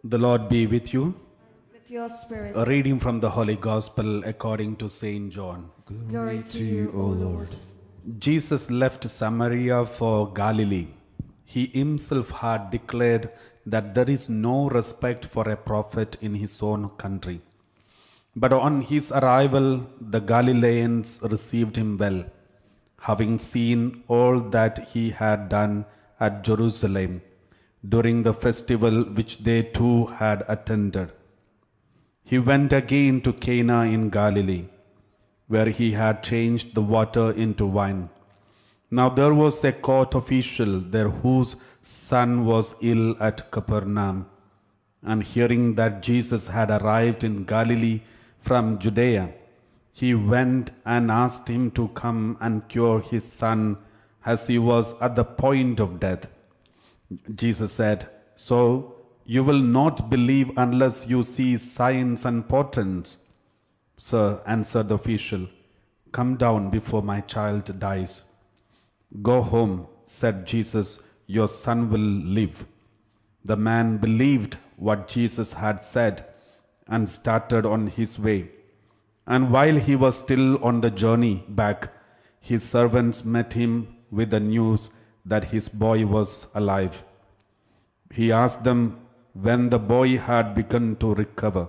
The Lord be with you. With your spirit. A reading from the Holy Gospel according to Saint John. Glory to you, O Lord. Jesus left Samaria for Galilee. He himself had declared that there is no respect for a prophet in his own country. But on his arrival, the Galileans received him well, having seen all that he had done at Jerusalem during the festival which they too had attended. He went again to Cana in Galilee, where he had changed the water into wine. Now there was a court official there whose son was ill at Capernaum. And hearing that Jesus had arrived in Galilee from Judea, he went and asked him to come and cure his son, as he was at the point of death. Jesus said, "So you will not believe unless you see signs and portents." "Sir," answered the official, "come down before my child dies." "Go home," said Jesus, "your son will live." The man believed what Jesus had said and started on his way. And while he was still on the journey back, his servants met him with the news that his boy was alive. He asked them when the boy had begun to recover.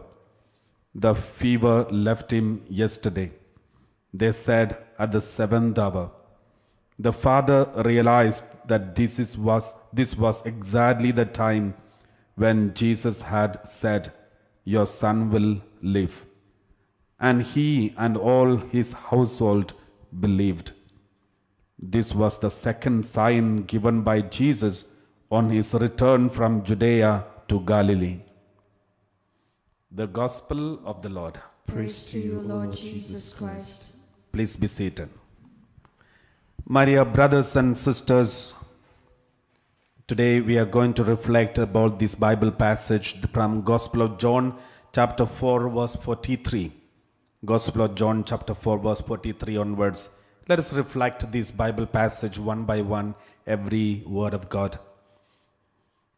"The fever left him yesterday," they said, "at the 7th hour." The father realized that this was exactly the time when Jesus had said, "Your son will live." And he and all his household believed. This was the second sign given by Jesus on his return from Judea to Galilee. The Gospel of the Lord. Praise to you, Lord Jesus Christ. Please be seated. My dear brothers and sisters, today we are going to reflect about this Bible passage from Gospel of John chapter 4 verse 43. Gospel of John chapter 4 verse 43 onwards. Let us reflect this Bible passage one by one, every word of God.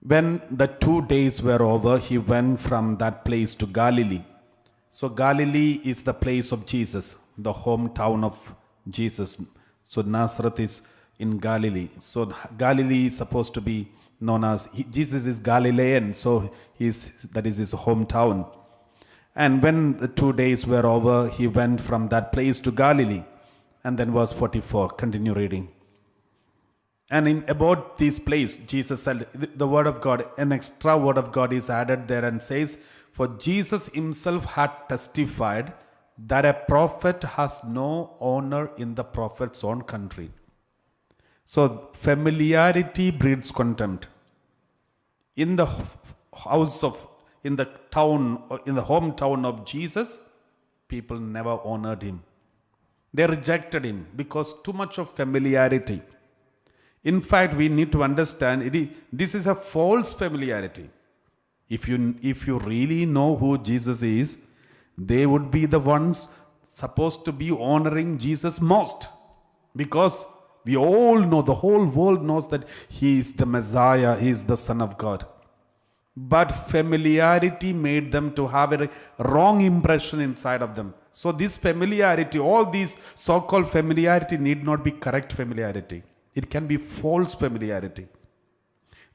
When the 2 days were over, he went from that place to Galilee. So Galilee is the place of Jesus, the hometown of Jesus. So Nazareth is in Galilee. So Galilee is supposed to be known as, Jesus is Galilean, so that is his hometown. And when the 2 days were over, he went from that place to Galilee. And then verse 44, continue reading. And in about this place, Jesus said, the word of God, an extra word of God is added there and says, "For Jesus himself had testified that a prophet has no honor in the prophet's own country." So familiarity breeds contempt. In the in the town, in the hometown of Jesus, people never honored him. They rejected him because too much of familiarity. In fact, we need to understand this is a false familiarity. If you really know who Jesus is, they would be the ones supposed to be honoring Jesus most. Because we all know, the whole world knows that he is the Messiah, he is the Son of God. But familiarity made them to have a wrong impression inside of them. So this familiarity, all these so-called familiarity need not be correct familiarity. It can be false familiarity.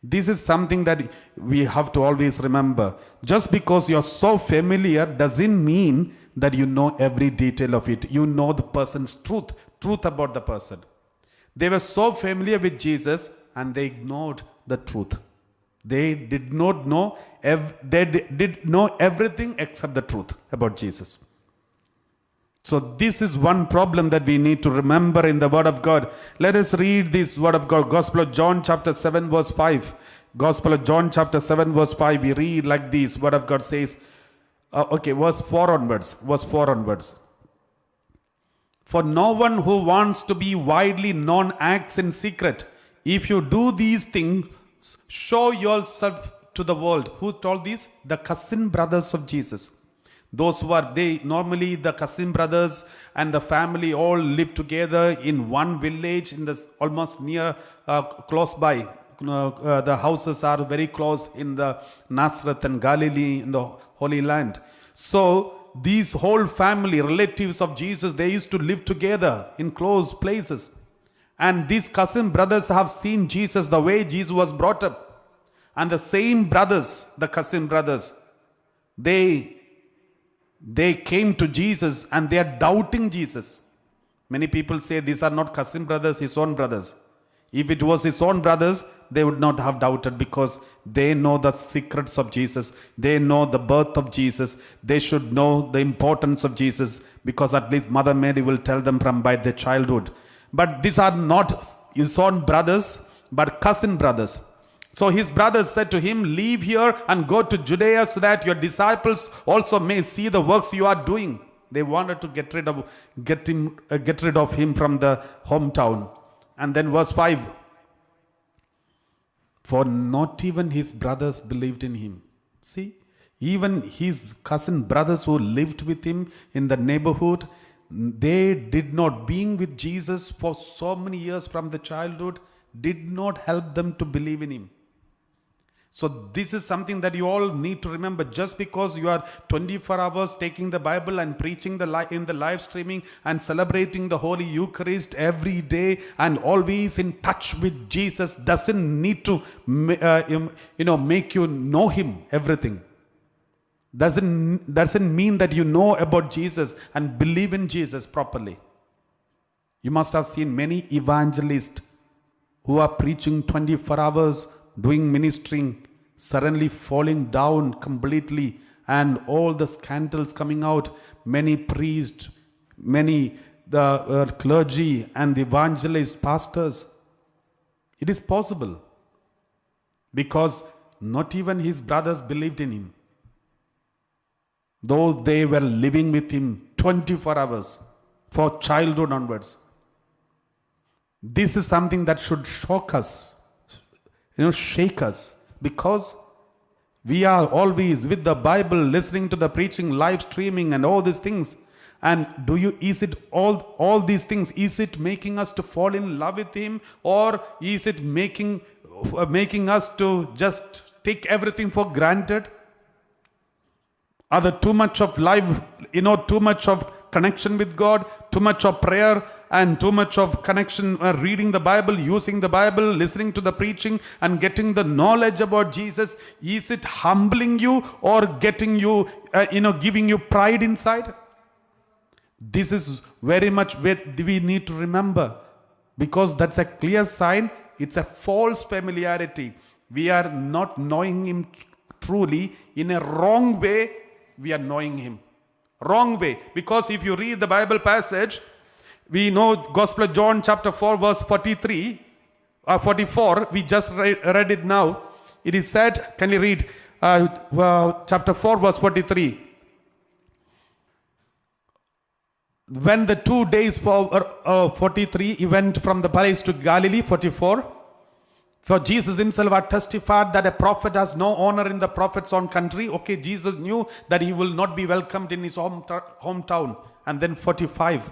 This is something that we have to always remember. Just because you're so familiar doesn't mean that you know every detail of it. You know the person's truth about the person. They were so familiar with Jesus and they ignored the truth. They did not know, they did know everything except the truth about Jesus. So this is one problem that we need to remember in the Word of God. Let us read this Word of God. Gospel of John chapter 7 verse 5. Gospel of John chapter 7 verse 5. We read like this. Word of God says, verse 4 onwards. Verse 4 onwards. "For no one who wants to be widely known acts in secret. If you do these things, show yourself to the world." Who told this? The cousin brothers of Jesus. Those who are, normally the cousin brothers and the family all live together in one village, in this almost near, close by, the houses are very close in the Nazareth and Galilee in the Holy Land. So these whole family, relatives of Jesus, they used to live together in close places. And these cousin brothers have seen Jesus the way Jesus was brought up. And the same brothers, the cousin brothers, they came to Jesus and they are doubting Jesus. Many people say these are not cousin brothers, his own brothers. If it was his own brothers, they would not have doubted because they know the secrets of Jesus. They know the birth of Jesus. They should know the importance of Jesus because at least Mother Mary will tell them from by their childhood. But these are not his own brothers, but cousin brothers. So his brothers said to him, leave here and go to Judea so that your disciples also may see the works you are doing. They wanted to get rid of him from the hometown. And then verse 5. For not even his brothers believed in him. See, even his cousin brothers who lived with him in the neighborhood, they did not, being with Jesus for so many years from the childhood, did not help them to believe in him. So this is something that you all need to remember. Just because you are 24 hours taking the Bible and preaching in the live streaming and celebrating the Holy Eucharist every day and always in touch with Jesus doesn't need to make you know him everything. Doesn't mean that you know about Jesus and believe in Jesus properly. You must have seen many evangelists who are preaching 24 hours, doing ministering, suddenly falling down completely, and all the scandals coming out. Many priests, many clergy and the evangelists, pastors. It is possible because not even his brothers believed in him, though they were living with him 24 hours for childhood onwards. This is something that should shock us, shake us, because we are always with the Bible, listening to the preaching, live streaming and all these things. And is it all these things, is it making us to fall in love with him, or is it making us to just take everything for granted? Are there too much of life, too much of connection with God, too much of prayer, and too much of connection, reading the Bible, using the Bible, listening to the preaching and getting the knowledge about Jesus? Is it humbling you or getting you, giving you pride inside? This is very much where we need to remember, because that's a clear sign. It's a false familiarity. We are not knowing him truly. In a wrong way, we are knowing him. Wrong way. Because if you read the Bible passage, we know Gospel of John chapter 4 verse 44. We just read it now. It is said, can you read chapter 4 verse 43? When the 2 days for 43, he went from the palace to Galilee. 44. For Jesus himself had testified that a prophet has no honor in the prophet's own country. Okay, Jesus knew that he will not be welcomed in his hometown. And then 45.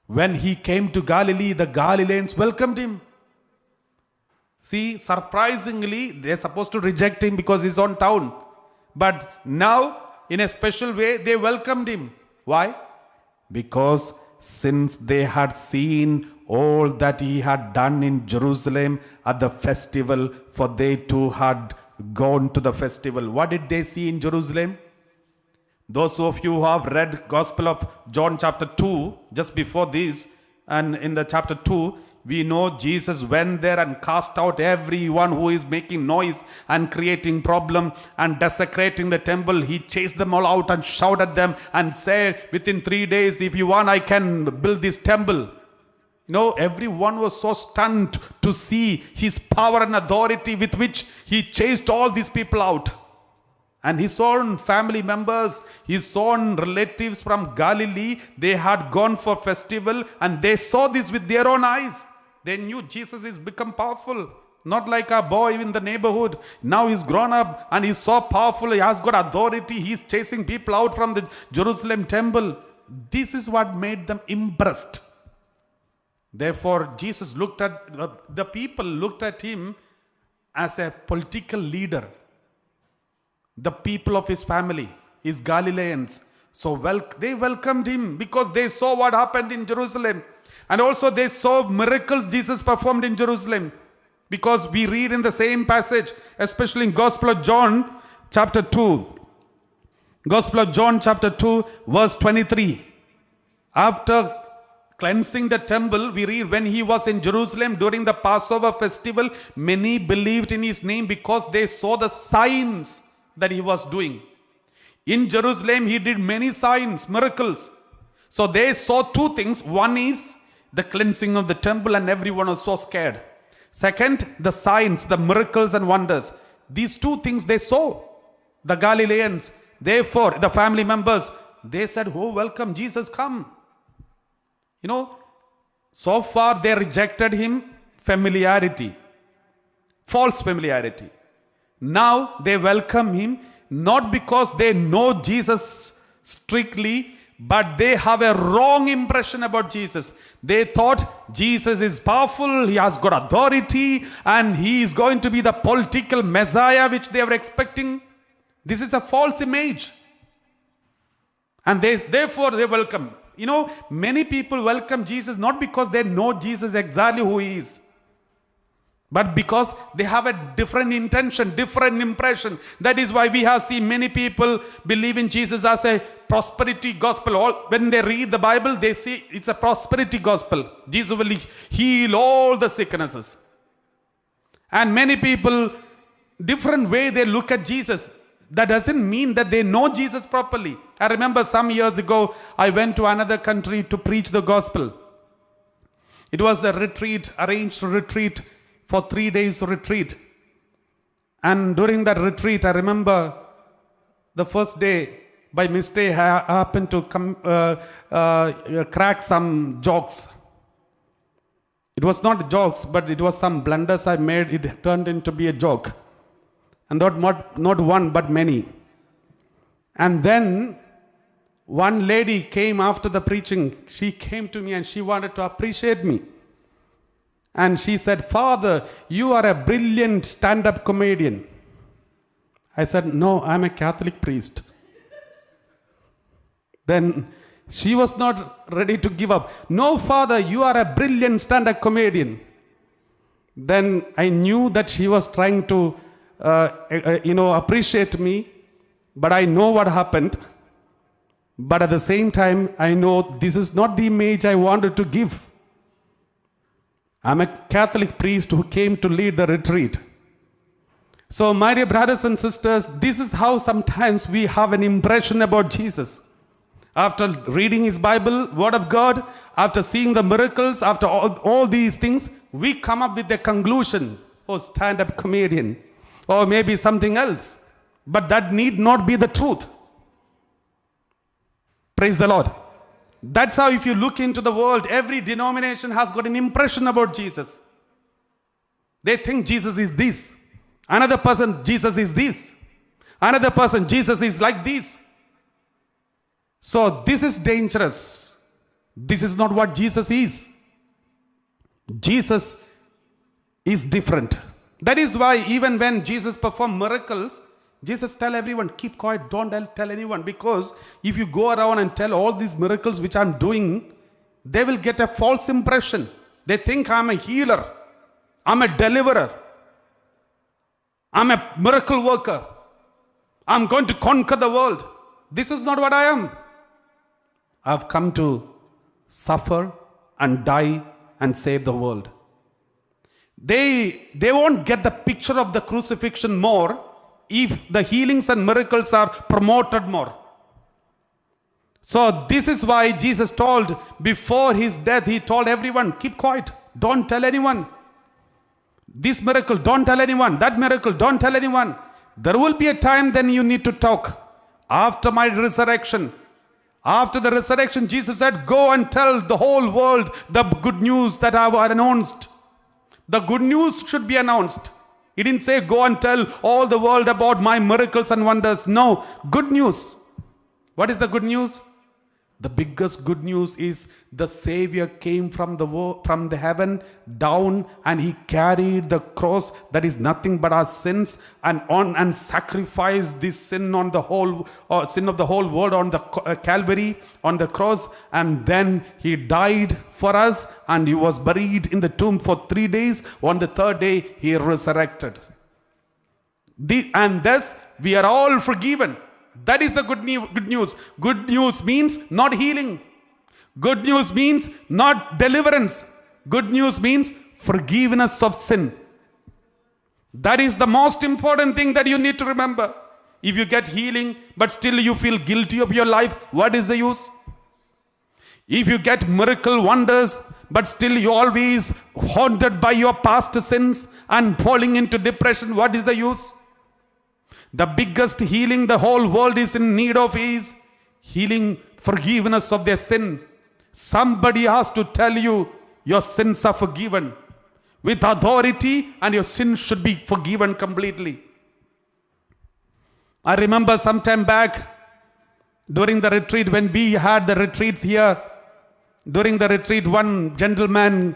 When he came to Galilee, the Galileans welcomed him. See, surprisingly, they're supposed to reject him because he's on town. But now, in a special way, they welcomed him. Why? Because since they had seen all that he had done in Jerusalem at the festival, for they too had gone to the festival. What did they see in Jerusalem? Those of you who have read Gospel of John chapter 2, just before this, and in the chapter 2, we know Jesus went there and cast out everyone who is making noise and creating problem and desecrating the temple. He chased them all out and shouted at them and said, within 3 days, if you want, I can build this temple. Everyone was so stunned to see his power and authority with which he chased all these people out. And his own family members, his own relatives from Galilee, they had gone for festival and they saw this with their own eyes. They knew Jesus is become powerful. Not like a boy in the neighborhood. Now he's grown up and he's so powerful. He has got authority. He's chasing people out from the Jerusalem temple. This is what made them impressed. Therefore, Jesus looked at, the people looked at him as a political leader. The people of his family, his Galileans, so they welcomed him because they saw what happened in Jerusalem. And also they saw miracles Jesus performed in Jerusalem. Because we read in the same passage, especially in Gospel of John chapter 2. Gospel of John chapter 2 verse 23. After cleansing the temple, we read when he was in Jerusalem during the Passover festival, many believed in his name because they saw the signs that he was doing. In Jerusalem, he did many signs, miracles. So they saw two things. One is the cleansing of the temple, and everyone was so scared. Second, the signs, the miracles and wonders. These two things they saw. The Galileans, therefore, the family members, they said, oh, welcome, Jesus, come. You know, so far they rejected him, familiarity, false familiarity. Now they welcome him, not because they know Jesus strictly, but they have a wrong impression about Jesus. They thought Jesus is powerful, he has got authority, and he is going to be the political Messiah which they were expecting. This is a false image. And therefore they welcome. You know, many people welcome Jesus not because they know Jesus exactly who he is, but because they have a different intention, different impression. That is why we have seen many people believe in Jesus as a prosperity gospel. When they read the Bible, they see it's a prosperity gospel. Jesus will heal all the sicknesses. And many people, different way they look at Jesus. That doesn't mean that they know Jesus properly. I remember some years ago, I went to another country to preach the gospel. It was a retreat, arranged retreat for 3 days retreat. And during that retreat, I remember the first day, by mistake, I happened to crack some jokes. It was not jokes, but it was some blunders I made. It turned into be a joke. And not one, but many. And then one lady came after the preaching. She came to me and she wanted to appreciate me. And she said, Father, you are a brilliant stand-up comedian. I said, no, I'm a Catholic priest. Then she was not ready to give up. No, Father, you are a brilliant stand-up comedian. Then I knew that she was trying to appreciate me, but I know what happened. But at the same time, I know this is not the image I wanted to give. I'm a Catholic priest who came to lead the retreat. So, my dear brothers and sisters, this is how sometimes we have an impression about Jesus. After reading his Bible, Word of God, after seeing the miracles, after all these things, we come up with a conclusion. Oh, stand-up comedian. Or maybe something else. But that need not be the truth. Praise the Lord. That's how if you look into the world, every denomination has got an impression about Jesus. They think Jesus is this. Another person, Jesus is this. Another person, Jesus is like this. So this is dangerous. This is not what Jesus is. Jesus is different. That is why even when Jesus performed miracles, Jesus tell everyone, keep quiet, don't tell anyone. Because if you go around and tell all these miracles which I'm doing, they will get a false impression. They think I'm a healer. I'm a deliverer. I'm a miracle worker. I'm going to conquer the world. This is not what I am. I've come to suffer and die and save the world. They won't get the picture of the crucifixion more if the healings and miracles are promoted more. So this is why Jesus told, before his death, he told everyone, keep quiet, don't tell anyone. This miracle, don't tell anyone. That miracle, don't tell anyone. There will be a time then you need to talk. After my resurrection, after the resurrection, Jesus said, go and tell the whole world the good news that I have announced. The good news should be announced. He didn't say, go and tell all the world about my miracles and wonders. No, good news. What is the good news? The biggest good news is the Savior came from the heaven down, and he carried the cross that is nothing but our sins, and sacrificed this sin on the whole sin of the whole world on the Calvary, on the cross, and then he died for us, and he was buried in the tomb for 3 days. On the third day he resurrected. And thus we are all forgiven. That is the good news. Good news means not healing. Good news means not deliverance. Good news means forgiveness of sin. That is the most important thing that you need to remember. If you get healing but still you feel guilty of your life, what is the use? If you get miracle wonders but still you always haunted by your past sins and falling into depression, what is the use? The biggest healing the whole world is in need of is healing, forgiveness of their sin. Somebody has to tell you your sins are forgiven with authority, and your sins should be forgiven completely. I remember some time back during the retreat, when we had the retreats here, during the retreat, one gentleman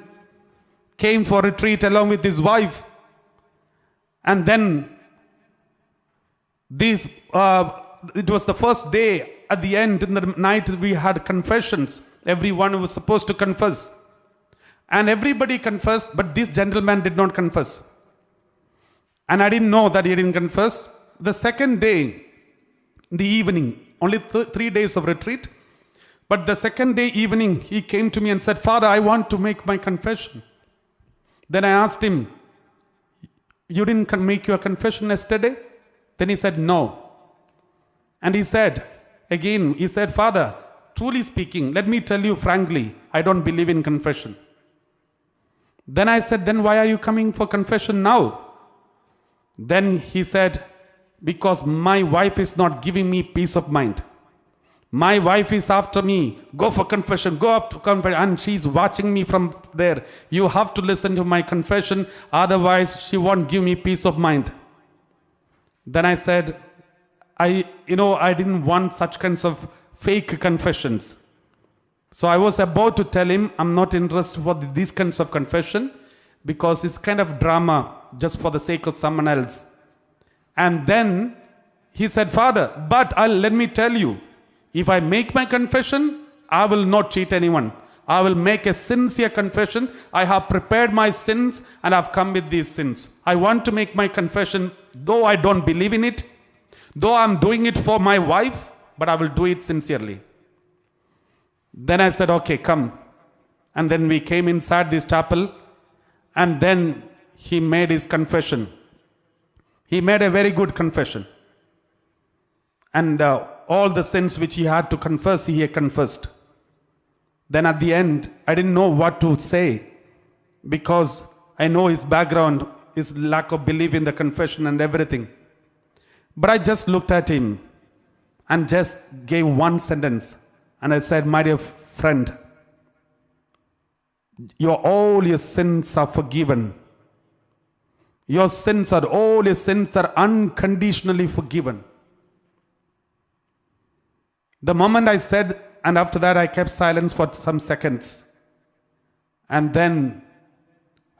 came for retreat along with his wife, and then it was the first day. At the end, in the night, we had confessions. Everyone was supposed to confess. And everybody confessed, but this gentleman did not confess. And I didn't know that he didn't confess. The second day, in the evening, only 3 days of retreat, but the second day evening, he came to me and said, "Father, I want to make my confession." Then I asked him, "You didn't make your confession yesterday?" Then he said, "No." And he said, "Father, truly speaking, let me tell you frankly, I don't believe in confession." Then I said, "Then why are you coming for confession now?" Then he said, "Because my wife is not giving me peace of mind. My wife is after me. Go for confession, go up to confession. And she's watching me from there. You have to listen to my confession, otherwise she won't give me peace of mind." Then I said, I didn't want such kinds of fake confessions. So I was about to tell him, I'm not interested for these kinds of confession, because it's kind of drama just for the sake of someone else. And then he said, "Father, but let me tell you, if I make my confession, I will not cheat anyone. I will make a sincere confession. I have prepared my sins and I've come with these sins. I want to make my confession, though I don't believe in it, though I'm doing it for my wife, but I will do it sincerely." Then I said, "Okay, come." And then we came inside this chapel, and then he made his confession. He made a very good confession. And all the sins which he had to confess, he had confessed. Then at the end, I didn't know what to say, because I know his background, his lack of belief in the confession and everything. But I just looked at him and just gave one sentence. And I said, "My dear friend, all your sins are forgiven. All your sins are unconditionally forgiven." The moment I said, and after that I kept silence for some seconds. And then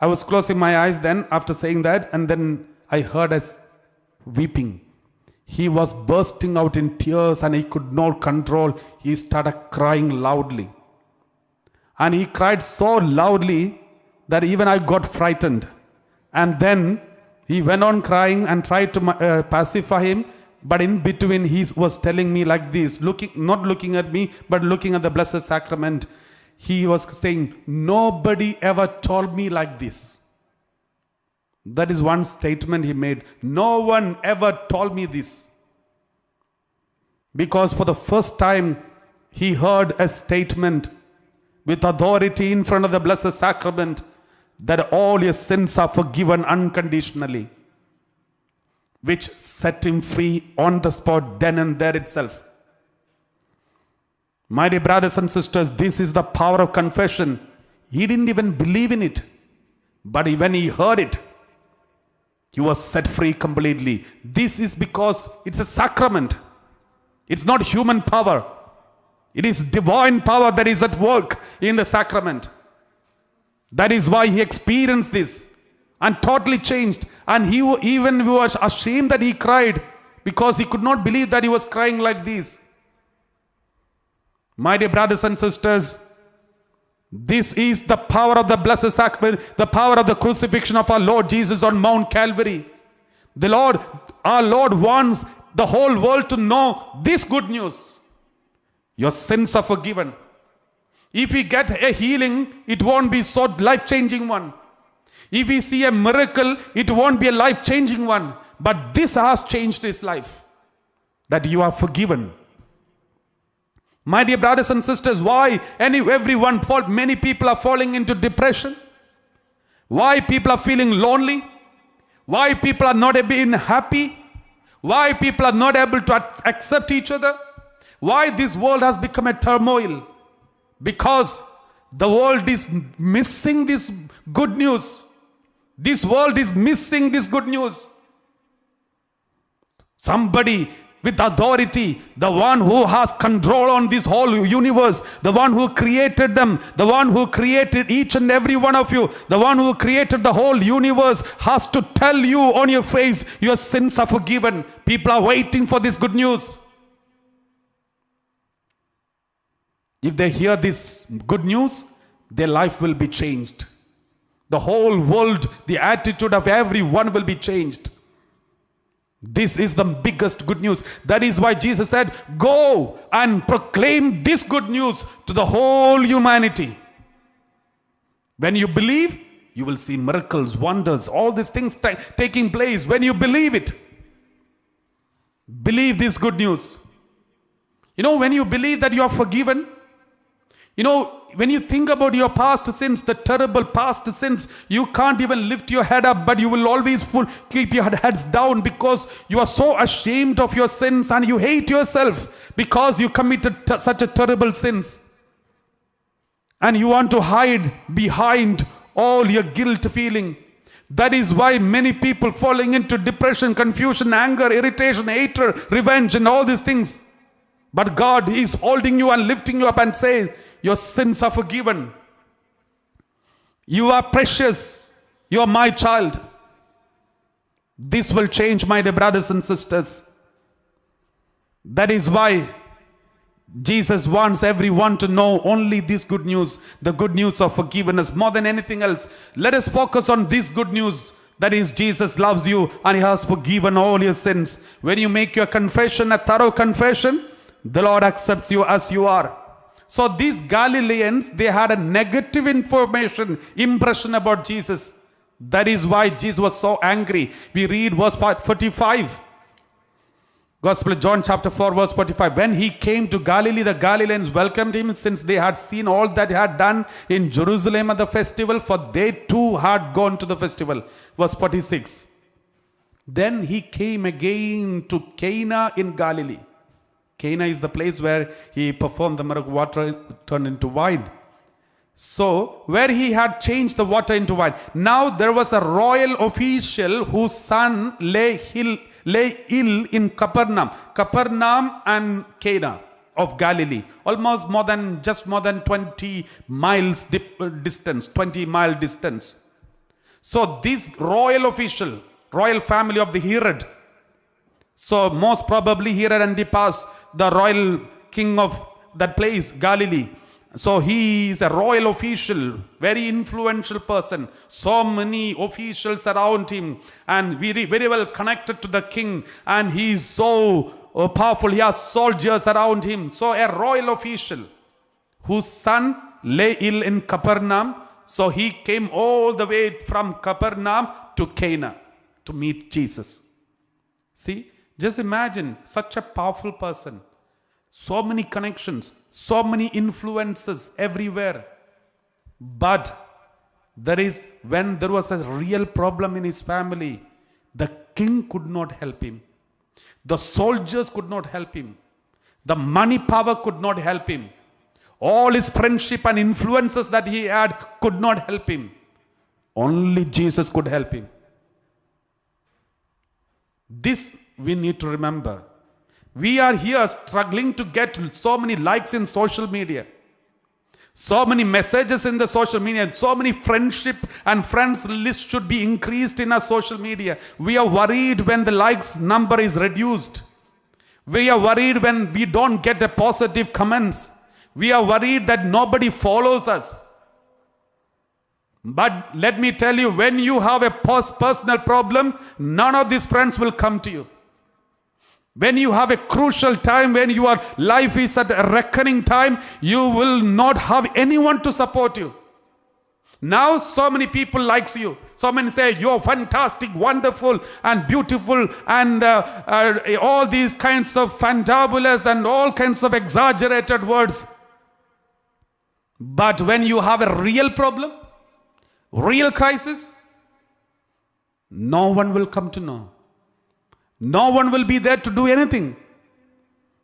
I was closing my eyes then after saying that, and then I heard us weeping. He was bursting out in tears and he could not control. He started crying loudly. And he cried so loudly that even I got frightened. And then he went on crying and tried to pacify him. But in between, he was telling me like this, not looking at me, but looking at the Blessed Sacrament. He was saying, "Nobody ever told me like this." That is one statement he made. "No one ever told me this." Because for the first time, he heard a statement with authority in front of the Blessed Sacrament that all your sins are forgiven unconditionally, which set him free on the spot then and there itself. My dear brothers and sisters, this is the power of confession. He didn't even believe in it, but when he heard it, he was set free completely. This is because it's a sacrament. It's not human power. It is divine power that is at work in the sacrament. That is why he experienced this and totally changed. And he even was ashamed that he cried because he could not believe that he was crying like this. My dear brothers and sisters, this is the power of the blessed sacrament, the power of the crucifixion of our Lord Jesus on Mount Calvary. The Lord, our Lord wants the whole world to know this good news. Your sins are forgiven. If we get a healing, it won't be so life-changing one. If we see a miracle, it won't be a life-changing one. But this has changed his life. That you are forgiven. My dear brothers and sisters, why many people are falling into depression? Why people are feeling lonely? Why people are not being happy? Why people are not able to accept each other? Why this world has become a turmoil? Because the world is missing this good news. This world is missing this good news. Somebody with authority, the one who has control on this whole universe, the one who created them, the one who created each and every one of you, the one who created the whole universe, has to tell you on your face, your sins are forgiven. People are waiting for this good news. If they hear this good news, their life will be changed. The whole world, the attitude of everyone will be changed. This is the biggest good news. That is why Jesus said, go and proclaim this good news to the whole humanity. When you believe, you will see miracles, wonders, all these things taking place. When you believe it, believe this good news. When you believe that you are forgiven, when you think about your past sins, the terrible past sins, you can't even lift your head up, but you will always keep your heads down because you are so ashamed of your sins and you hate yourself because you committed such a terrible sins. And you want to hide behind all your guilt feeling. That is why many people falling into depression, confusion, anger, irritation, hatred, revenge, and all these things. But God is holding you and lifting you up and saying, your sins are forgiven. You are precious. You are my child. This will change, my dear brothers and sisters. That is why Jesus wants everyone to know only this good news, the good news of forgiveness, more than anything else. Let us focus on this good news. That is, Jesus loves you and He has forgiven all your sins. When you make your confession a thorough confession, the Lord accepts you as you are. So these Galileans, they had a negative impression about Jesus. That is why Jesus was so angry. We read verse 45. Gospel of John chapter 4 verse 45. When He came to Galilee, the Galileans welcomed Him, since they had seen all that He had done in Jerusalem at the festival, for they too had gone to the festival. Verse 46. Then He came again to Cana in Galilee. Cana is the place where He performed the miracle, water turned into wine. So, where He had changed the water into wine. Now there was a royal official whose son lay ill in Capernaum. Capernaum and Cana of Galilee. Almost more than 20 miles distance, 20-mile distance. So this royal official, royal family of the Herod. So most probably Herod Antipas, the royal king of that place, Galilee. So he is a royal official, very influential person. So many officials around him and very well connected to the king. And he is so powerful. He has soldiers around him. So a royal official whose son lay ill in Capernaum. So he came all the way from Capernaum to Cana to meet Jesus. See? Just imagine such a powerful person, so many connections, so many influences everywhere. But when there was a real problem in his family, the king could not help him. The soldiers could not help him. The money power could not help him. All his friendship and influences that he had could not help him. Only Jesus could help him. This we need to remember. We are here struggling to get so many likes in social media, so many messages in the social media, so many friendship and friends list should be increased in our social media. We are worried when the likes number is reduced. We are worried when we don't get a positive comments. We are worried that nobody follows us. But let me tell you, when you have a personal problem, none of these friends will come to you. When you have a crucial time, when your life is at a reckoning time, you will not have anyone to support you. Now so many people likes you. So many say you're fantastic, wonderful and beautiful and all these kinds of fantabulous and all kinds of exaggerated words. But when you have a real problem, real crisis, no one will come to know. No one will be there to do anything.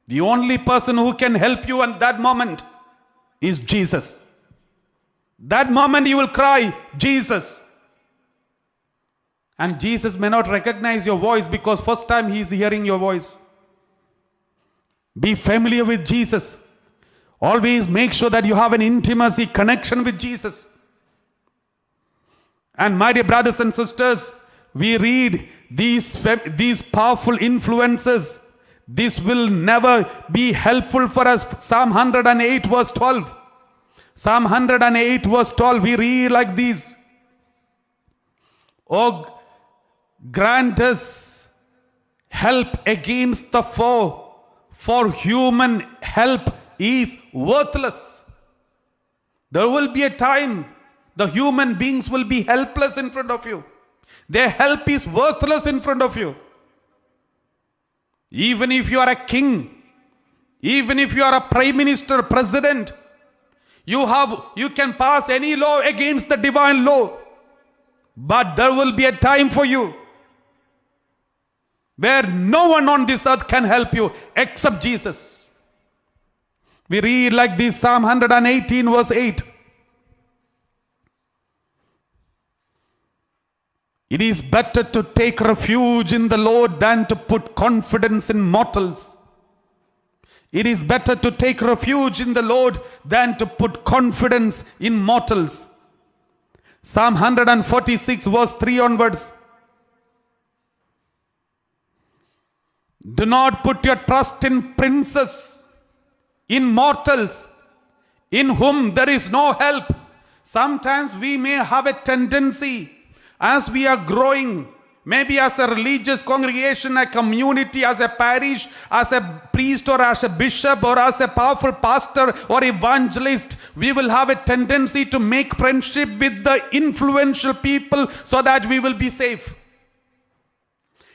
The only person who can help you at that moment is Jesus. That moment you will cry, Jesus. And Jesus may not recognize your voice because first time he is hearing your voice. Be familiar with Jesus. Always make sure that you have an intimacy connection with Jesus. And my dear brothers and sisters, we read these powerful influences. This will never be helpful for us. Psalm 108 verse 12. Psalm 108 verse 12, we read like this. Oh, grant us help against the foe, for human help is worthless. There will be a time the human beings will be helpless in front of you. Their help is worthless in front of you. Even if you are a king, even if you are a prime minister, president, you can pass any law against the divine law. But there will be a time for you where no one on this earth can help you except Jesus. We read like this, Psalm 118 verse 8. It is better to take refuge in the Lord than to put confidence in mortals. It is better to take refuge in the Lord than to put confidence in mortals. Psalm 146 verse 3 onwards. Do not put your trust in princes, in mortals, in whom there is no help. Sometimes we may have a tendency, as we are growing, maybe as a religious congregation, a community, as a parish, as a priest or as a bishop or as a powerful pastor or evangelist, we will have a tendency to make friendship with the influential people so that we will be safe.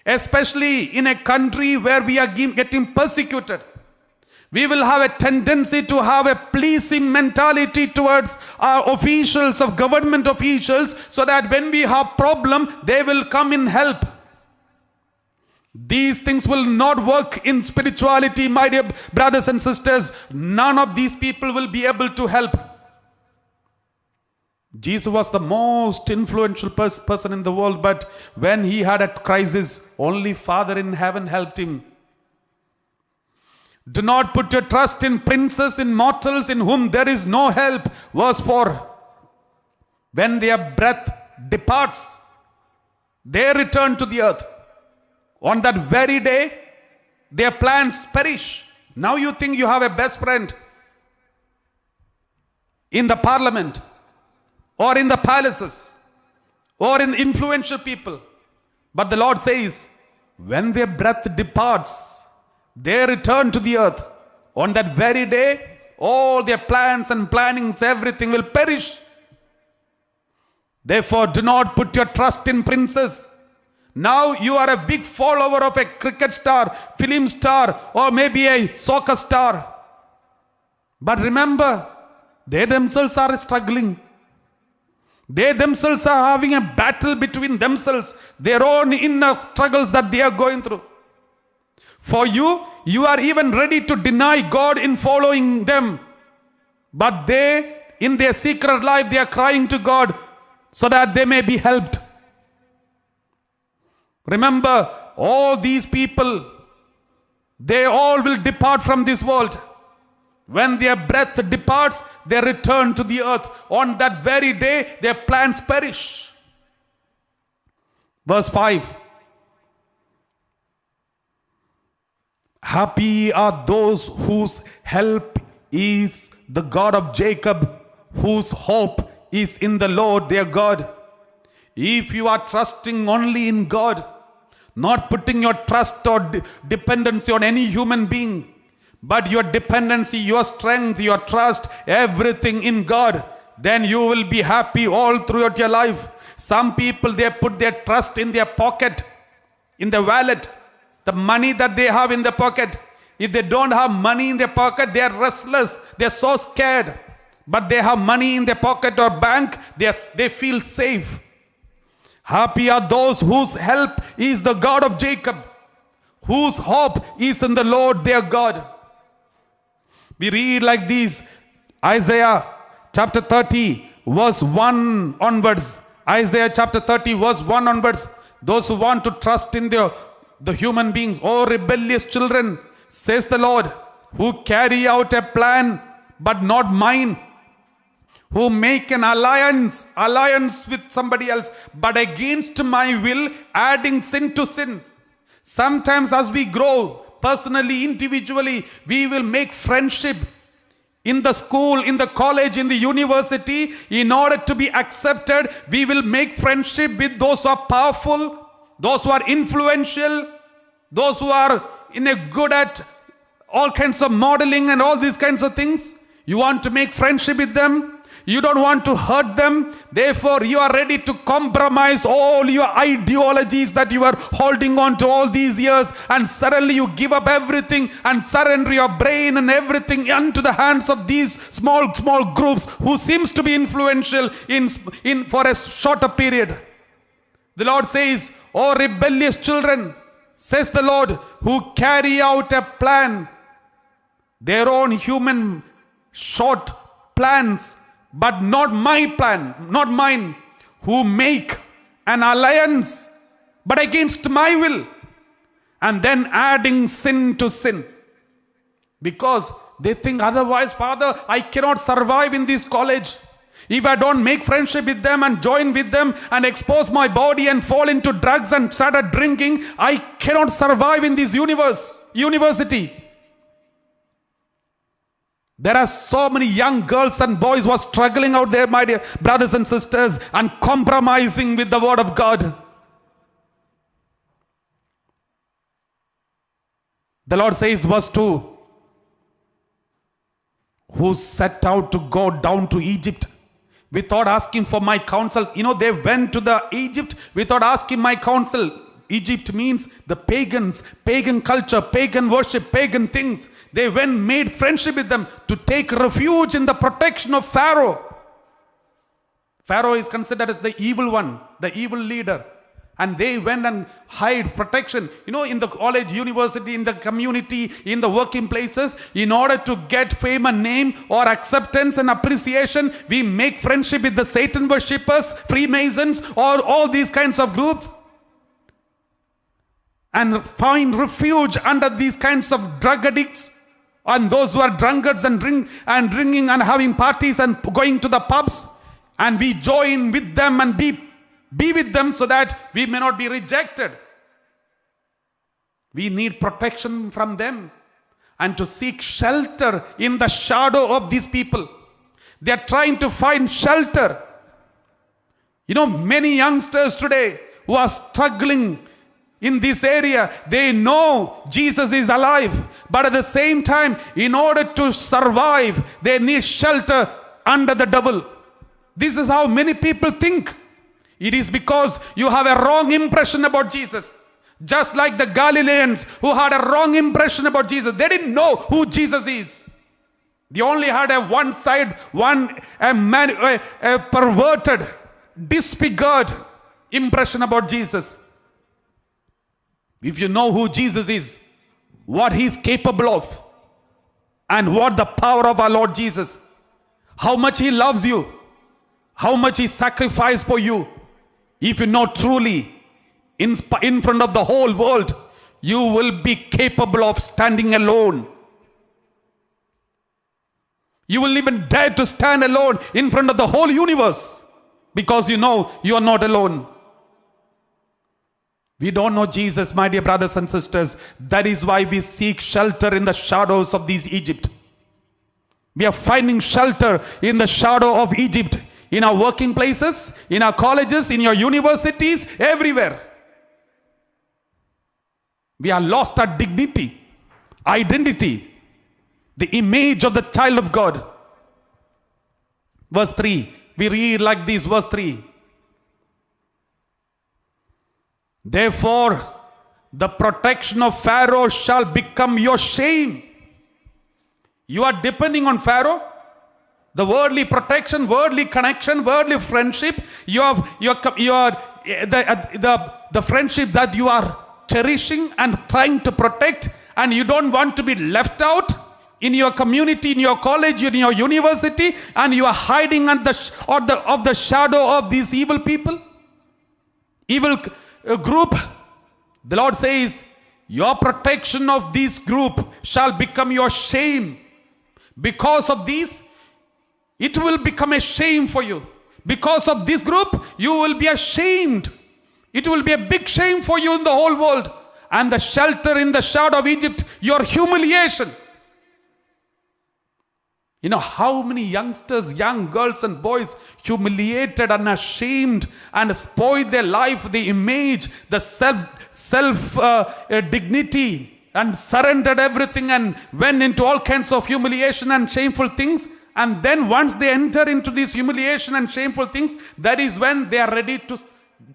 Especially in a country where we are getting persecuted. We will have a tendency to have a pleasing mentality towards our officials, of government officials, so that when we have problem, they will come in help. These things will not work in spirituality, my dear brothers and sisters. None of these people will be able to help. Jesus was the most influential person in the world, but when he had a crisis, only Father in heaven helped him. Do not put your trust in princes, in mortals, in whom there is no help. Verse 4. When their breath departs, they return to the earth. On that very day, their plans perish. Now you think you have a best friend in the parliament, or in the palaces, or in influential people. But the Lord says, when their breath departs, they return to the earth. On that very day, all their plans and plannings, everything will perish. Therefore, do not put your trust in princes. Now you are a big follower of a cricket star, film star, or maybe a soccer star. But remember, they themselves are struggling. They themselves are having a battle between themselves, their own inner struggles that they are going through. For you are even ready to deny God in following them. But they, in their secret life, they are crying to God so that they may be helped. Remember, all these people They all will depart from this world. When their breath departs, they return to the earth. On that very day, their plans perish. Verse 5. Happy are those whose help is the God of Jacob, whose hope is in the Lord their God. If you are trusting only in God, not putting your trust or dependency on any human being, but your dependency, your strength, your trust, everything in God, then you will be happy all throughout your life. Some people, they put their trust in their pocket, in the wallet, the money that they have in the pocket. If they don't have money in their pocket, they are restless, they are so scared. But they have money in their pocket or bank, they feel safe. Happy are those whose help is the God of Jacob, whose hope is in the Lord their God. We read like this, Isaiah chapter 30 verse 1 onwards. Isaiah chapter 30 verse 1 onwards. Those who want to trust in the human beings, oh rebellious children, says the Lord, who carry out a plan but not mine, who make an alliance with somebody else, but against my will, adding sin to sin. Sometimes as we grow, personally, individually, we will make friendship in the school, in the college, in the university. In order to be accepted, we will make friendship with those who are powerful, those who are influential, those who are good at all kinds of modeling and all these kinds of things. You want to make friendship with them. You don't want to hurt them. Therefore, you are ready to compromise all your ideologies that you are holding on to all these years, and suddenly you give up everything and surrender your brain and everything into the hands of these small groups who seems to be influential in for a shorter period. The Lord says, "Oh rebellious children," says the Lord, "who carry out a plan, their own human short plans, but not my plan, not mine, who make an alliance, but against my will, and then adding sin to sin." Because they think, otherwise, Father, I cannot survive in this college. If I don't make friendship with them and join with them and expose my body and fall into drugs and start drinking, I cannot survive in this university. There are so many young girls and boys who are struggling out there, my dear brothers and sisters, and compromising with the word of God. The Lord says, verse 2, who set out to go down to Egypt without asking for my counsel. They went to the Egypt without asking my counsel. Egypt means the pagans, pagan culture, pagan worship, pagan things. They went, made friendship with them to take refuge in the protection of Pharaoh. Pharaoh is considered as the evil one, the evil leader. And they went and hide protection. In the college, university, in the community, in the working places, in order to get fame and name or acceptance and appreciation, we make friendship with the Satan worshippers, Freemasons, or all these kinds of groups, and find refuge under these kinds of drug addicts and those who are drunkards and drinking and having parties and going to the pubs, and we join with them and be with them so that we may not be rejected. We need protection from them and to seek shelter in the shadow of these people. They are trying to find shelter. Many youngsters today who are struggling in this area, they know Jesus is alive, but at the same time, in order to survive, they need shelter under the devil. This is how many people think. It is because you have a wrong impression about Jesus. Just like the Galileans who had a wrong impression about Jesus. They didn't know who Jesus is. They only had a perverted, disfigured impression about Jesus. If you know who Jesus is, what he is capable of, and what the power of our Lord Jesus, how much he loves you, how much he sacrificed for you, if you know truly, in front of the whole world, you will be capable of standing alone. You will even dare to stand alone in front of the whole universe because you know you are not alone. We don't know Jesus, my dear brothers and sisters. That is why we seek shelter in the shadows of this Egypt. We are finding shelter in the shadow of Egypt, in our working places, in our colleges, in your universities, everywhere. We are lost our dignity, identity, the image of the child of God. Verse 3, we read like this, verse 3. Therefore, the protection of Pharaoh shall become your shame. You are depending on Pharaoh. The worldly protection, worldly connection, worldly friendship. The friendship that you are cherishing and trying to protect, and you don't want to be left out in your community, in your college, in your university, and you are hiding under the shadow of these evil people, evil group. The Lord says, your protection of this group shall become your shame. Because of these, it will become a shame for you. Because of this group, you will be ashamed. It will be a big shame for you in the whole world. And the shelter in the shadow of Egypt, your humiliation. You know how many youngsters, young girls and boys humiliated and ashamed and spoiled their life, the image, the self dignity, and surrendered everything and went into all kinds of humiliation and shameful things. And then once they enter into this humiliation and shameful things, that is when they are ready to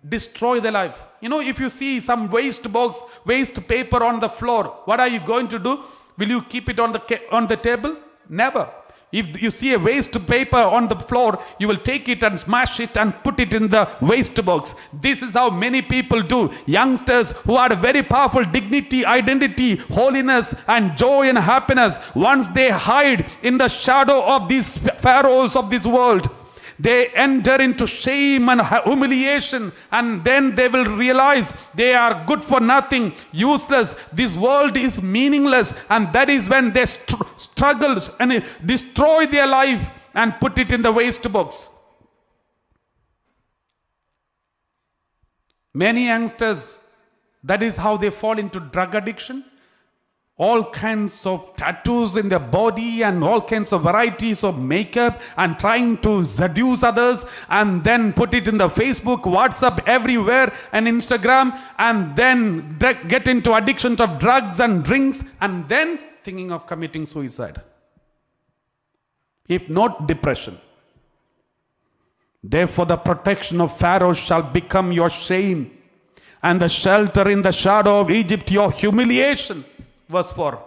destroy their life. You know, if you see some waste box, waste paper on the floor, what are you going to do? Will you keep it on the table? Never. If you see a waste paper on the floor, you will take it and smash it and put it in the waste box. This is how many people do. Youngsters who are very powerful dignity, identity, holiness and joy and happiness, once they hide in the shadow of these pharaohs of this world, they enter into shame and humiliation, and then they will realize they are good for nothing, useless. This world is meaningless, and that is when they struggle and destroy their life and put it in the waste box. Many youngsters, that is how they fall into drug addiction. All kinds of tattoos in their body and all kinds of varieties of makeup, and trying to seduce others and then put it in the Facebook, WhatsApp, everywhere, and Instagram, and then get into addiction of drugs and drinks, and then thinking of committing suicide. If not, depression. Therefore, the protection of Pharaoh shall become your shame, and the shelter in the shadow of Egypt your humiliation. Verse 4.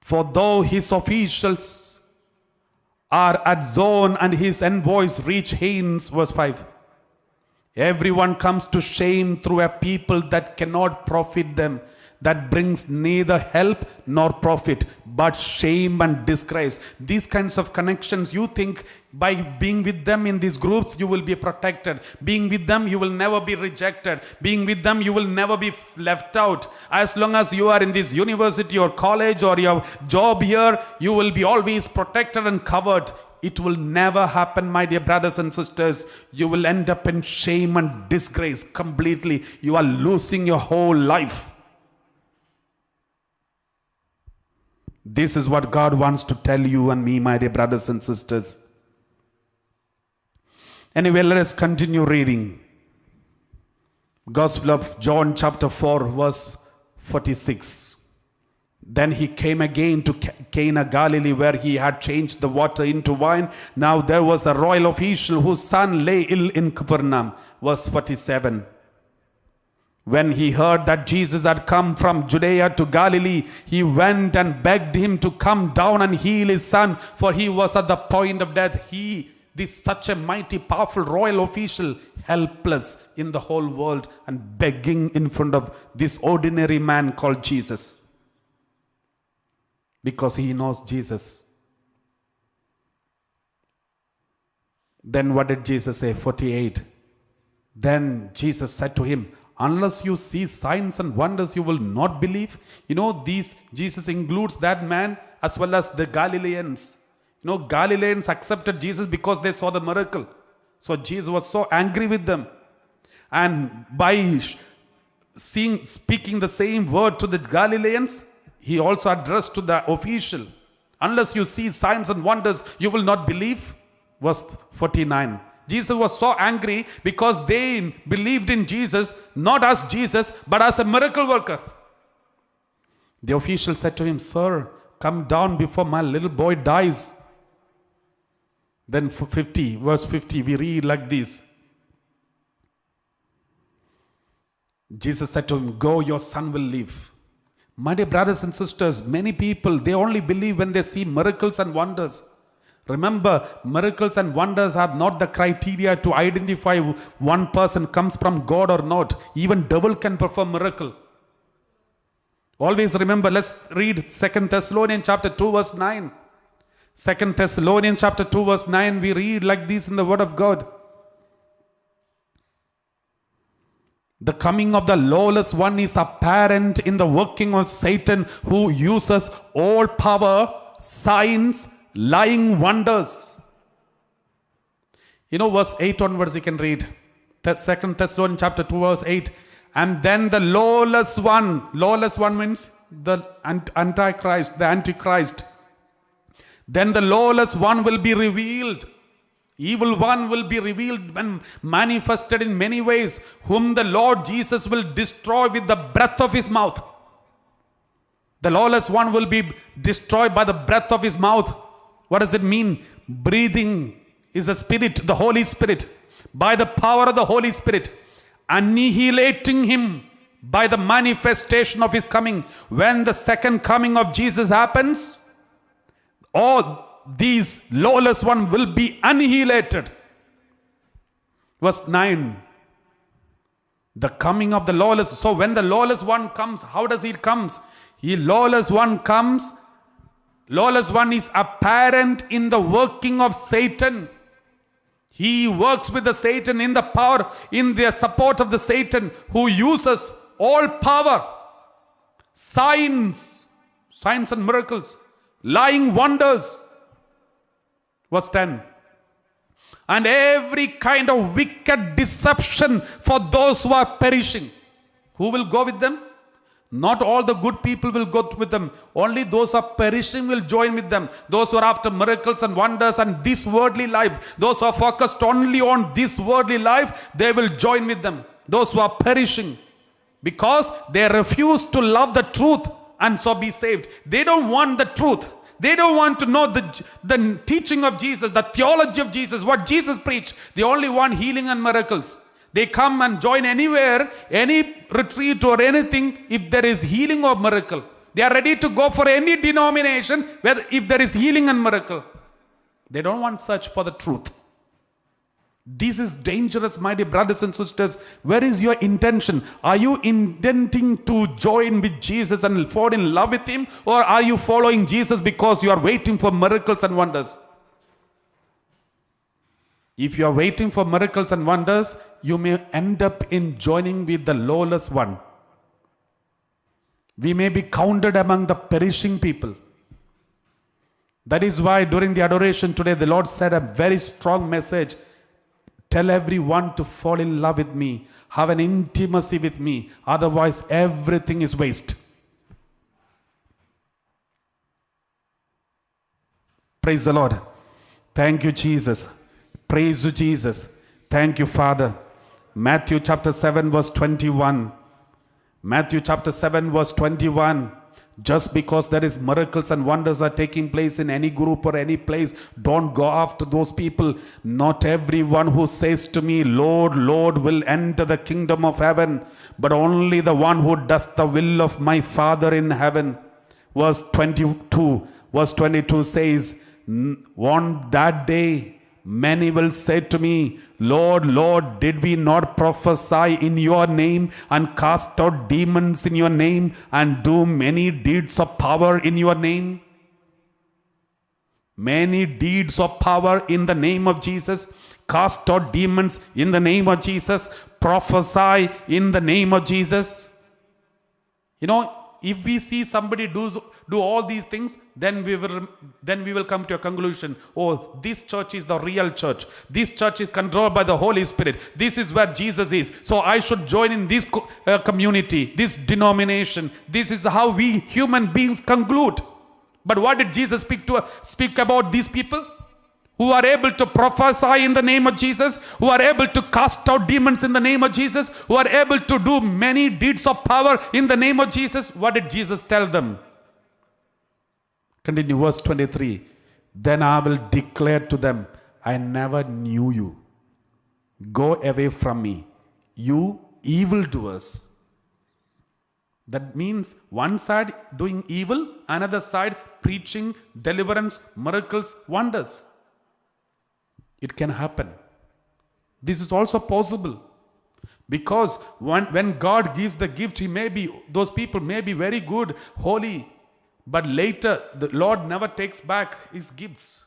For though his officials are at Zon and his envoys reach Hanes, verse 5. Everyone comes to shame through a people that cannot profit them, that brings neither help nor profit, but shame and disgrace. These kinds of connections, you think by being with them in these groups, you will be protected. Being with them, you will never be rejected. Being with them, you will never be left out. As long as you are in this university or college or your job here, you will be always protected and covered. It will never happen, my dear brothers and sisters. You will end up in shame and disgrace completely. You are losing your whole life. This is what God wants to tell you and me, my dear brothers and sisters. Anyway, let us continue reading. Gospel of John chapter 4 verse 46. Then he came again to Cana, Galilee, where he had changed the water into wine. Now there was a royal official whose son lay ill in Capernaum. Verse 47. When he heard that Jesus had come from Judea to Galilee, he went and begged him to come down and heal his son, for he was at the point of death. This such a mighty, powerful royal official, helpless in the whole world and begging in front of this ordinary man called Jesus. Because he knows Jesus. Then what did Jesus say? 48. Then Jesus said to him, unless you see signs and wonders, you will not believe. Jesus includes that man as well as the Galileans. Galileans accepted Jesus because they saw the miracle. So Jesus was so angry with them. And by speaking the same word to the Galileans, he also addressed to the official, unless you see signs and wonders, you will not believe. Verse 49. Jesus was so angry because they believed in Jesus, not as Jesus, but as a miracle worker. The official said to him, "Sir, come down before my little boy dies." Then verse 50, we read like this. Jesus said to him, "Go, your son will live." My dear brothers and sisters, many people, they only believe when they see miracles and wonders. Remember, miracles and wonders are not the criteria to identify one person comes from God or not. Even devil can perform miracle. Always remember, let's read 2 Thessalonians chapter 2 verse 9. 2 Thessalonians chapter 2 verse 9, we read like this in the word of God. The coming of the lawless one is apparent in the working of Satan, who uses all power, signs, lying wonders. Verse 8 onwards you can read. 2 Thessalonians chapter 2 verse 8. And then the lawless one means the Antichrist. Then the lawless one will be revealed. Evil one will be revealed and manifested in many ways, whom the Lord Jesus will destroy with the breath of his mouth. The lawless one will be destroyed by the breath of his mouth. What does it mean? Breathing is the Spirit, the Holy Spirit. By the power of the Holy Spirit, annihilating him by the manifestation of his coming. When the second coming of Jesus happens, all these lawless one will be annihilated. Verse 9. The coming of the lawless. So when the lawless one comes, how does he come? Lawless one comes. Lawless one is apparent in the working of Satan. He works with the Satan in the power, in the support of the Satan, who uses all power, signs and miracles, lying wonders. Verse 10. And every kind of wicked deception for those who are perishing. Who will go with them? Not all the good people will go with them. Only those who are perishing will join with them. Those who are after miracles and wonders and this worldly life, those who are focused only on this worldly life, they will join with them. Those who are perishing, because they refuse to love the truth and so be saved. They don't want the truth. They don't want to know the teaching of Jesus, the theology of Jesus, what Jesus preached. They only want healing and miracles. They come and join anywhere, any retreat or anything, if there is healing or miracle. They are ready to go for any denomination if there is healing and miracle. They don't want search for the truth. This is dangerous, my dear brothers and sisters. Where is your intention? Are you intending to join with Jesus and fall in love with him? Or are you following Jesus because you are waiting for miracles and wonders? If you are waiting for miracles and wonders, you may end up in joining with the lawless one. We may be counted among the perishing people. That is why during the adoration today, the Lord said a very strong message. Tell everyone to fall in love with me. Have an intimacy with me. Otherwise, everything is waste. Praise the Lord. Thank you, Jesus. Praise you, Jesus. Thank you, Father. Matthew chapter 7 verse 21. Matthew chapter 7 verse 21. Just because there is miracles and wonders are taking place in any group or any place, don't go after those people. Not everyone who says to me, Lord, Lord, will enter the kingdom of heaven, but only the one who does the will of my Father in heaven. Verse 22 says, on that day, many will say to me, Lord, Lord, did we not prophesy in your name and cast out demons in your name and do many deeds of power in your name? Many deeds of power in the name of Jesus. Cast out demons in the name of Jesus. prophesy in the name of Jesus? You know, if we see somebody do all these things, then we will come to a conclusion. Oh, this church is the real church. This church is controlled by the Holy Spirit. This is where Jesus is. So I should join in this community, this denomination. This is how we human beings conclude. But what did Jesus speak about these people? Who are able to prophesy in the name of Jesus, who are able to cast out demons in the name of Jesus, who are able to do many deeds of power in the name of Jesus. What did Jesus tell them? Continue verse 23. Then I will declare to them, I never knew you. Go away from me, you evildoers. That means one side doing evil, another side preaching deliverance, miracles, wonders. It can happen. This is also possible. Because when God gives the gift, those people may be very good, holy, but later the Lord never takes back his gifts.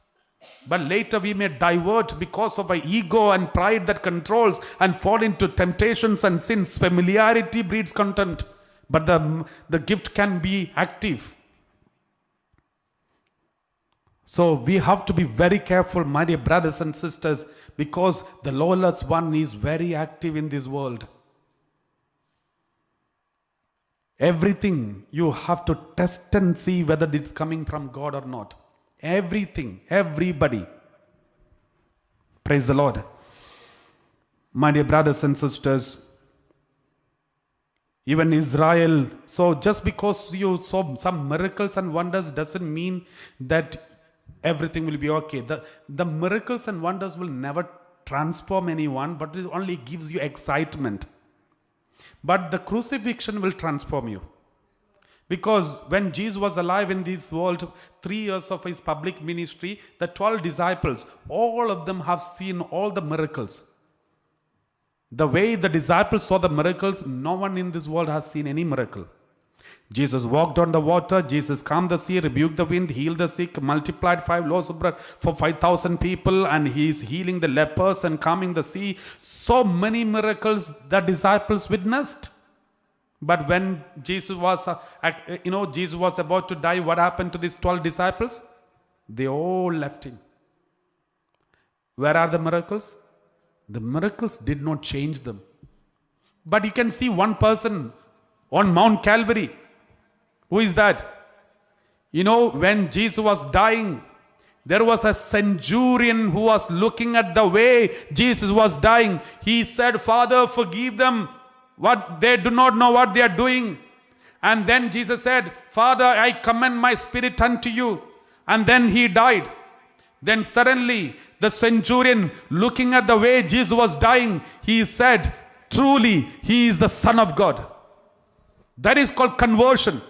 But later we may divert because of our ego and pride that controls and fall into temptations and sins. Familiarity breeds contempt. But the gift can be active. So we have to be very careful, my dear brothers and sisters, because the lawless one is very active in this world. Everything you have to test and see whether it's coming from God or not. Everything, everybody. Praise the Lord. My dear brothers and sisters, even Israel, so just because you saw some miracles and wonders doesn't mean that everything will be okay. The miracles and wonders will never transform anyone, but it only gives you excitement. But the crucifixion will transform you. Because when Jesus was alive in this world, 3 years of his public ministry, the 12 disciples, all of them have seen all the miracles. The way the disciples saw the miracles, no one in this world has seen any miracle. Jesus walked on the water, Jesus calmed the sea, rebuked the wind, healed the sick, multiplied 5 loaves of bread for 5,000 people, and he is healing the lepers and calming the sea. So many miracles the disciples witnessed. But when Jesus was about to die, what happened to these 12 disciples? They all left him. Where are the miracles? The miracles did not change them. But you can see one person on Mount Calvary. Who is that? You know, when Jesus was dying, there was a centurion who was looking at the way Jesus was dying. He said, Father, forgive them. What they do not know what they are doing. And then Jesus said, Father, I commend my spirit unto you. And then he died. Then suddenly the centurion, looking at the way Jesus was dying, he said, truly, he is the Son of God. That is called conversion.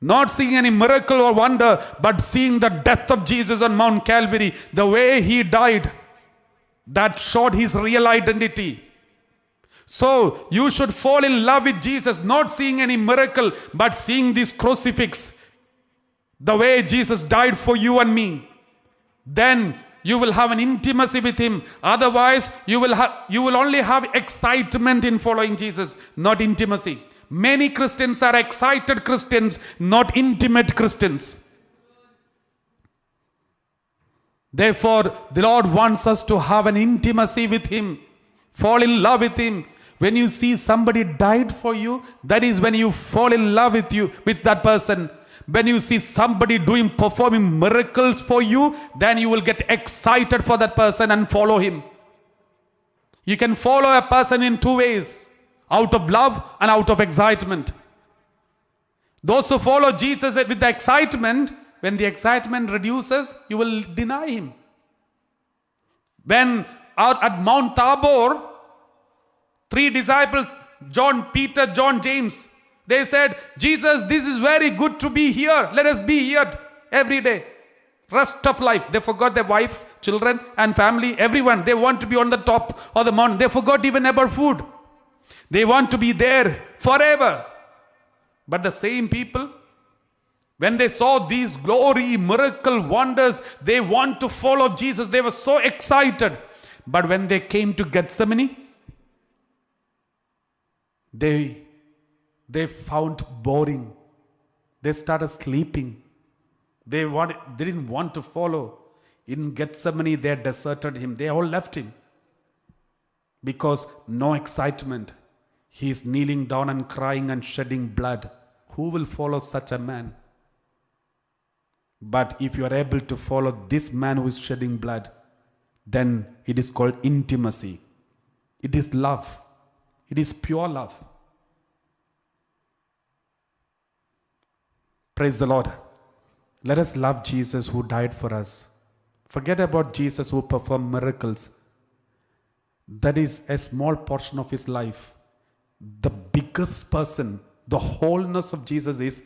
Not seeing any miracle or wonder, but seeing the death of Jesus on Mount Calvary, the way he died, that showed his real identity. So you should fall in love with Jesus, not seeing any miracle, but seeing this crucifix, the way Jesus died for you and me. Then you will have an intimacy with him. Otherwise, you will only have excitement in following Jesus, not intimacy. Many Christians are excited Christians, not intimate Christians. Therefore, the Lord wants us to have an intimacy with him, fall in love with him. When you see somebody died for you, that is when you fall in love with that person. When you see somebody performing miracles for you, then you will get excited for that person and follow him. You can follow a person in 2 ways. Out of love and out of excitement. Those who follow Jesus with the excitement, when the excitement reduces, you will deny him. When out at Mount Tabor, 3 disciples, John, Peter, John, James, they said, Jesus, this is very good to be here. Let us be here every day. Rest of life. They forgot their wife, children, and family, everyone. They want to be on the top of the mountain. They forgot even about food. They want to be there forever. But the same people, when they saw these glory, miracle, wonders, they want to follow Jesus. They were so excited. But when they came to Gethsemane, They found boring. They started sleeping. They didn't want to follow. In Gethsemane, they deserted him. They all left him. Because no excitement. He is kneeling down and crying and shedding blood. Who will follow such a man? But if you are able to follow this man who is shedding blood, then it is called intimacy. It is love. It is pure love. Praise the Lord. Let us love Jesus who died for us. Forget about Jesus who performed miracles. That is a small portion of his life. The biggest person, the wholeness of Jesus is,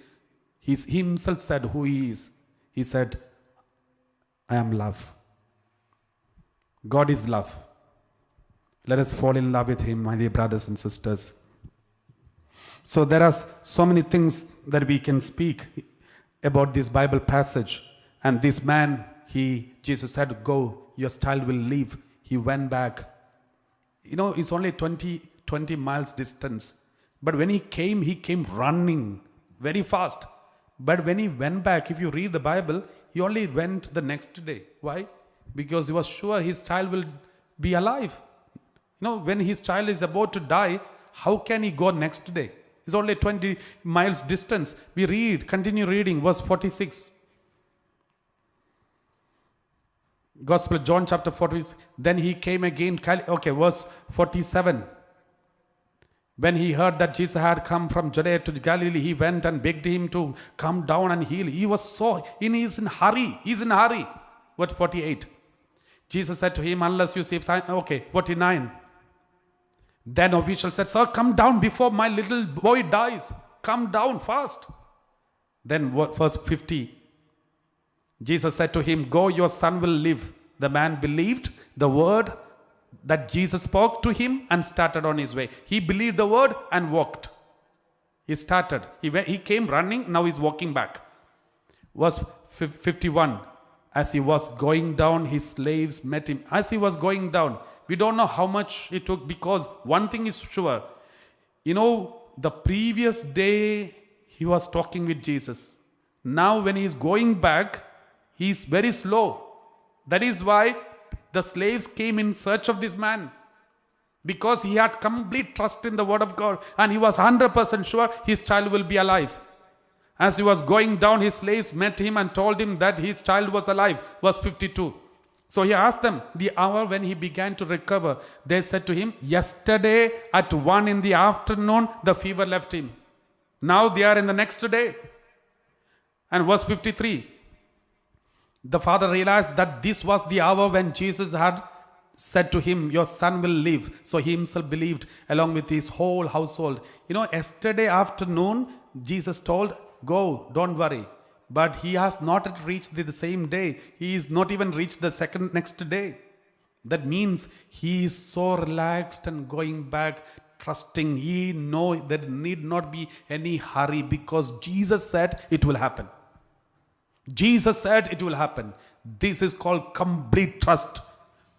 he himself said who he is. He said, I am love. God is love. Let us fall in love with him, my dear brothers and sisters. So there are so many things that we can speak about this Bible passage. And this man, Jesus said, go, your child will live. He went back. It's only 20 miles distance. But when he came running very fast. But when he went back, if you read the Bible, he only went the next day. Why? Because he was sure his child will be alive. When his child is about to die, how can he go next day? It's only 20 miles distance. Continue reading, verse 46. Gospel of John chapter 46. Then he came again, verse 47. When he heard that Jesus had come from Judea to Galilee, he went and begged him to come down and heal. He was he's in hurry. He's in a hurry. Verse 48. Jesus said to him, unless you see sign. 49. Then official said, sir, come down before my little boy dies. Come down fast. Then verse 50. Jesus said to him, go, your son will live. The man believed the word that Jesus spoke to him and started on his way. He believed the word and walked. He started. He came running, now he's walking back. Verse 51. As he was going down, his slaves met him. As he was going down, we don't know how much it took, because one thing is sure. The previous day he was talking with Jesus. Now when he is going back, he is very slow. That is why the slaves came in search of this man. Because he had complete trust in the word of God. And he was 100% sure his child will be alive. As he was going down, his slaves met him and told him that his child was alive. Verse 52. So he asked them the hour when he began to recover. They said to him, yesterday at 1 in the afternoon, the fever left him. Now they are in the next day. And verse 53. The father realized that this was the hour when Jesus had said to him, your son will live. So he himself believed along with his whole household. Yesterday afternoon, Jesus told, go, don't worry. But he has not yet reached the same day. He is not even reached the next day. That means he is so relaxed and going back, trusting. He knows there need not be any hurry, because Jesus said it will happen. Jesus said it will happen. This is called complete trust.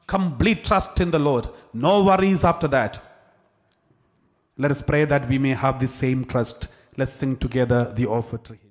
Complete trust in the Lord. No worries after that. Let us pray that we may have the same trust. Let's sing together the offer to him.